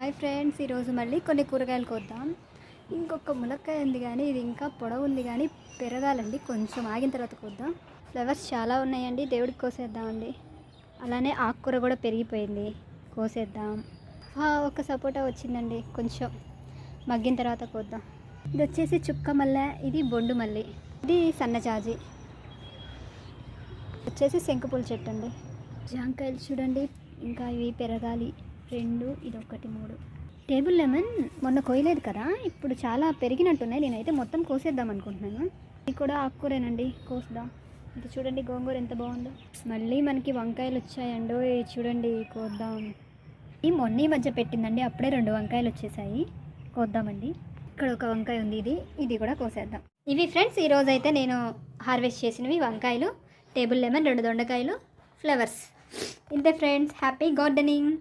Hi friends, ఈరోజు మళ్ళీ కొన్ని కూరగాయలు కోద్దాం. ఇంకొక ములక్కాయ ఉంది కానీ ఇది ఇంకా పొడవు ఉంది కానీ పెరగాలండి. కొంచెం ఆగిన తర్వాత కోద్దాం. ఫ్లవర్స్ చాలా ఉన్నాయండి, దేవుడికి కోసేద్దామండి. అలానే ఆకుకూర కూడా పెరిగిపోయింది, కోసేద్దాం. ఒక సపోటా వచ్చిందండి, కొంచెం మగ్గిన తర్వాత కోద్దాం. ఇది వచ్చేసి చుక్క మల్లె, ఇది బొండు మల్లి, ఇది సన్నజాజి, వచ్చేసి శంకుపూల చెట్టు అండి. జాంకాయలు చూడండి, ఇంకా ఇవి పెరగాలి. 2, ఇది 1, 3. టేబుల్ లెమన్ మొన్న కోయలేదు కదా, ఇప్పుడు చాలా పెరిగినట్టున్నాయి. నేనైతే మొత్తం కోసేద్దాం అనుకుంటున్నాను. ఇది కూడా ఆకుకూరేనండి, కోద్దాం. ఇది చూడండి, గోంగూర ఎంత బాగుందో. మళ్ళీ మనకి వంకాయలు వచ్చాయండో, చూడండి, కోద్దాం. ఈ మొన్న మధ్య పెట్టిందండి, అప్పుడే 2 వంకాయలు వచ్చేసాయి, కోద్దామండి. ఇక్కడ ఒక వంకాయ ఉంది, ఇది కూడా కోసేద్దాం. ఇవి ఫ్రెండ్స్, ఈరోజు అయితే నేను హార్వెస్ట్ చేసినవి వంకాయలు, టేబుల్ లెమన్, 2 దొండకాయలు, ఫ్లవర్స్. ఇంతే ఫ్రెండ్స్, హ్యాపీ గార్డెనింగ్.